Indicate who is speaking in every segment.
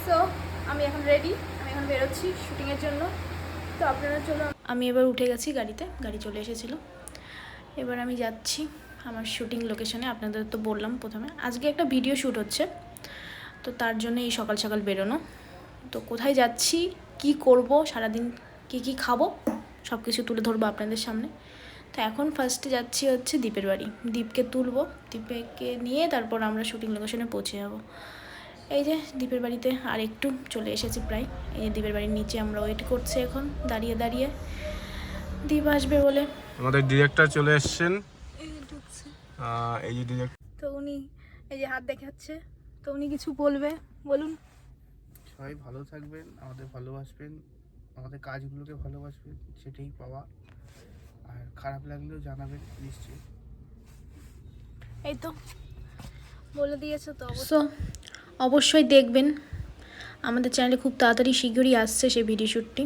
Speaker 1: So আমি এখন ready, আমি এখন বেরোচ্ছি শুটিংয়ের জন্য। তো আপনারা চলো, আমি এবার উঠে গেছি গাড়িতে, গাড়ি চলে এসেছিলো। এবার আমি যাচ্ছি আমার শুটিং লোকেশনে। আপনাদের তো বললাম প্রথমে আজকে একটা ভিডিও শ্যুট হচ্ছে, তো তার জন্য এই সকাল সকাল বেরোনো। তো কোথায় যাচ্ছি, কি করব, সারাদিন কি খাবো, সব কিছু তুলে ধরবো আপনাদের সামনে। তো এখন ফার্স্টে যাচ্ছি হচ্ছে দ্বীপের বাড়ি, দ্বীপকে তুলবো, দ্বীপকে নিয়ে তারপর আমরা শুটিং লোকেশনে পৌঁছে যাবো। এই যে দ্বীপের বাড়িতে আর একটু চলে এসেছি প্রায়। এই যে দ্বীপের বাড়ির নিচে আমরা ওয়েট করছি এখন দাঁড়িয়ে দাঁড়িয়ে দ্বীপ আসবে বলে।
Speaker 2: আমাদের ডিরেক্টর চলে এসেছেন, এই যে ডিরেক্টর।
Speaker 1: তো উনি এই যে হাত দেখাচ্ছে, তো উনি কিছু বলবে, বলুন।
Speaker 3: সবাই ভালো থাকবেন, আমাদের ভালোবাসবেন, আমাদের কাজগুলোকে ভালোবাসবেন, সেটাই পাওয়া। আর খারাপ লাগলেও জানাবেন নিশ্চয়ই।
Speaker 1: এই তো বলে দিয়েছে। তো অবশ্যই দেখবেন আমাদের চ্যানেলে, খুব তাড়াতাড়ি শীঘ্রই আসছে সেই ভিডিও শ্যুটটি।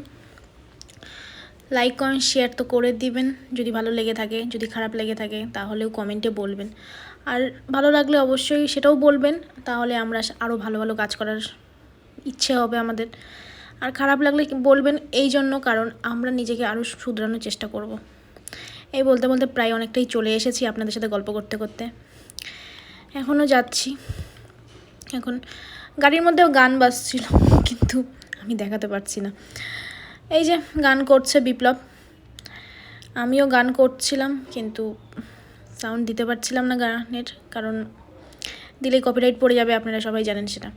Speaker 1: লাইক কমেন্ট শেয়ার তো করে দিবেন যদি ভালো লেগে থাকে, যদি খারাপ লেগে থাকে তাহলেও কমেন্টে বলবেন। আর ভালো লাগলে অবশ্যই সেটাও বলবেন, তাহলে আমরা আরও ভালো ভালো কাজ করার ইচ্ছে হবে আমাদের। আর খারাপ লাগলে বলবেন এই জন্য, কারণ আমরা নিজেকে আরও শুধরানোর চেষ্টা করব। এই বলতে বলতে প্রায় অনেকটাই চলে এসেছি আপনাদের সাথে গল্প করতে করতে। এখনও যাচ্ছি। এখন গাড়ির মধ্যেও গান বাজছিল, কিন্তু আমি দেখাতে পারছি না। এই যে গান করছে বিপ্লব, আমিও গান করছিলাম, কিন্তু সাউন্ড দিতে পারছিলাম না গানের, কারণ দিলেই কপিরাইট পড়ে যাবে, আপনারা সবাই জানেন সেটা।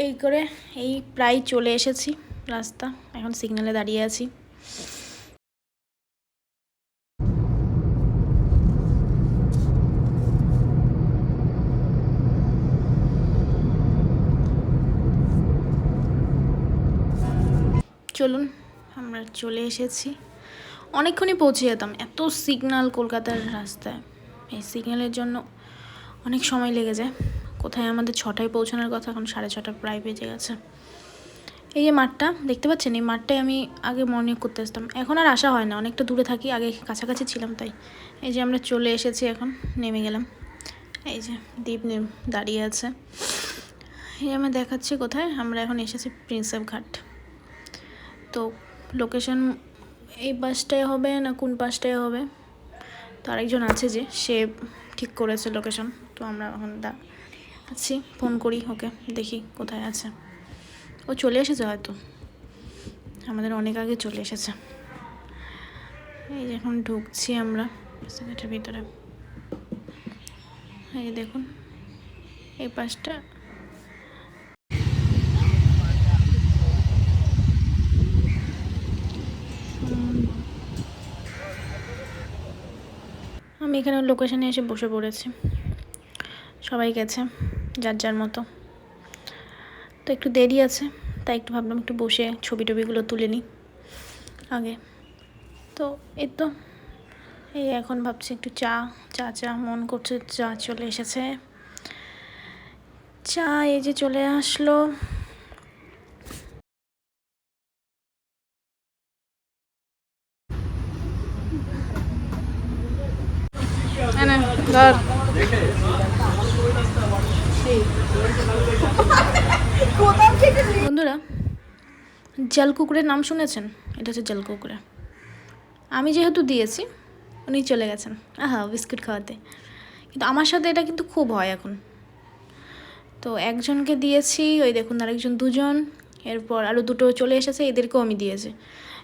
Speaker 1: এই করে এই প্রায় চলে এসেছি রাস্তা, এখন সিগন্যালে দাঁড়িয়ে আছি। চলুন, আমরা চলে এসেছি। অনেকক্ষণই পৌঁছে যেতাম, এত সিগন্যাল কলকাতার রাস্তায়। এই সিগন্যালের জন্য অনেক সময় লেগে যায়। কোথায় আমাদের 6টায় পৌঁছানোর কথা, এখন 6:30 প্রায় বেজে গেছে। এই যে মাঠটা দেখতে পাচ্ছেন, এই মাঠটায় আমি আগে মর্নিং করতে আসতাম, এখন আর আসা হয় না, অনেকটা দূরে থাকি, আগে কাছাকাছি ছিলাম তাই। এই যে আমরা চলে এসেছি, এখন নেমে গেলাম। এই যে দ্বীপ দাঁড়িয়ে আছে। এই আমি দেখাচ্ছি কোথায় আমরা এখন এসেছি, প্রিন্সেপ ঘাট। তো লোকেশন এই পাশটায় হবে না কোন পাশটায় হবে, তো আরেকজন আছে যে সে ঠিক করেছে লোকেশন। তো আমরা এখন আছি, ফোন করি ওকে, দেখি কোথায় আছে। ও চলে এসেছে হয়তো, আমাদের অনেক আগে চলে এসেছে। এই যে এখন ঢুকছি আমরা এটার ভিতরে। এই দেখুন এই পাশটা। আমি এখানে লোকেশনে এসে বসে পড়েছি, সবাই গেছে যার যার মতো। তো একটু দেরি আছে, তাই একটু ভাবলাম একটু বসে ছবি টবিগুলো তুলে নিই আগে। তো এই তো এই এখন ভাবছি একটু চা মন করছে, চা চলে এসেছে। চা এই যে চলে আসলো। বন্ধুরা, জলকুকুরের নাম শুনেছেন? এটা হচ্ছে জলকুকুরে। আমি যেহেতু দিয়েছি, উনি চলে গেছেন বিস্কুট খাওয়াতে, কিন্তু আমার সাথে এটা কিন্তু খুব হয় এখন। তো একজনকে দিয়েছি, ওই দেখুন আরেকজন, দুজন, এরপর আরও দুটো চলে এসেছে, এদেরকেও আমি দিয়েছি।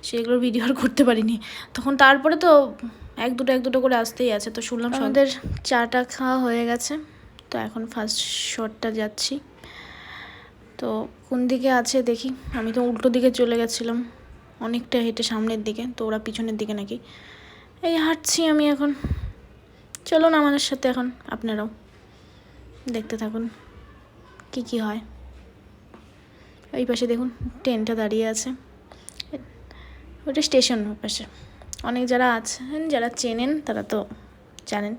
Speaker 1: সেগুলোর ভিডিও আর করতে পারিনি তখন। তারপরে তো এক দুটো করে আসতেই আছে। তো শুনলাম আমাদের চাটা খাওয়া হয়ে গেছে, তো এখন ফার্স্ট শটটা যাচ্ছি। তো কোন দিকে আছে দেখি, আমি তো উল্টো দিকে চলে গেছিলাম অনেকটা হেঁটে সামনের দিকে, তো ওরা পিছনের দিকে নাকি। এই হাঁটছি আমি এখন। চলুন আমাদের সাথে এখন আপনারাও দেখতে থাকুন কি হয়। ওই পাশে দেখুন ট্রেনটা দাঁড়িয়ে আছে, ওটা স্টেশন পাশে। অনেক যারা আছেন, যারা চেনেন তারা তো জানেন,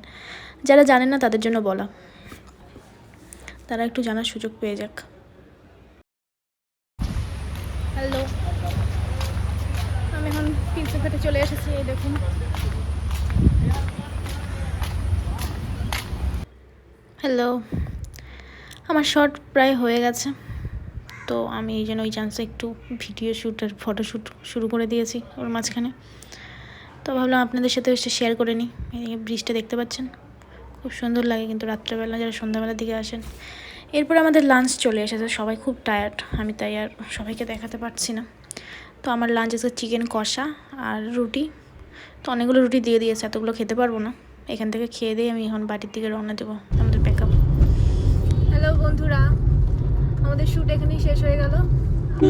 Speaker 1: যারা জানেন না তাদের জন্য বলা, তারা একটু জানার সুযোগ পেয়ে যাক। হ্যালো, আমি এখন প্রিন্সেপ ঘাটে চলে এসেছি। এই দেখুন হ্যালো, আমার শট প্রায় হয়ে গেছে। তো আমি এই জন্য ওই চান্সে একটু ভিডিও শ্যুট আর ফটোশ্যুট শুরু করে দিয়েছি ওর মাঝখানে। তো ভাবলাম আপনাদের সাথে এসে শেয়ার করে নিই। এই ব্রিজটা দেখতে পাচ্ছেন, খুব সুন্দর লাগে কিন্তু রাত্রেবেলা যারা সন্ধ্যাবেলার দিকে আসেন। এরপর আমাদের লাঞ্চ চলে এসেছে, সবাই খুব টায়ার্ড, আমি তাই আর সবাইকে দেখাতে পারছি না। তো আমার লাঞ্চ আছে চিকেন কষা আর রুটি। তো অনেকগুলো রুটি দিয়ে দিয়েছে, এতগুলো খেতে পারবো না। এখান থেকে খেয়ে দিয়ে আমি এখন বাড়ির দিকে রওনা দেবো আমাদের প্যাকআপ। হ্যালো বন্ধুরা, আমাদের শ্যুট এখানেই শেষ হয়ে গেল।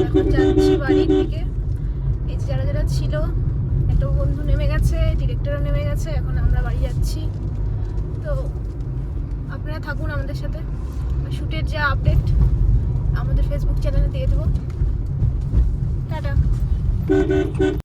Speaker 1: এখন যাচ্ছি বাড়ির দিকে। এই যে যারা যারা ছিল, একটা বন্ধু নেমে গেছে, ডিরেক্টরও নেমে গেছে, এখন আমরা বাড়ি যাচ্ছি। তো আপনারা থাকুন আমাদের সাথে, শ্যুটের যা আপডেট আমাদের ফেসবুক চ্যানেলে দিয়ে দেবো। টাটা।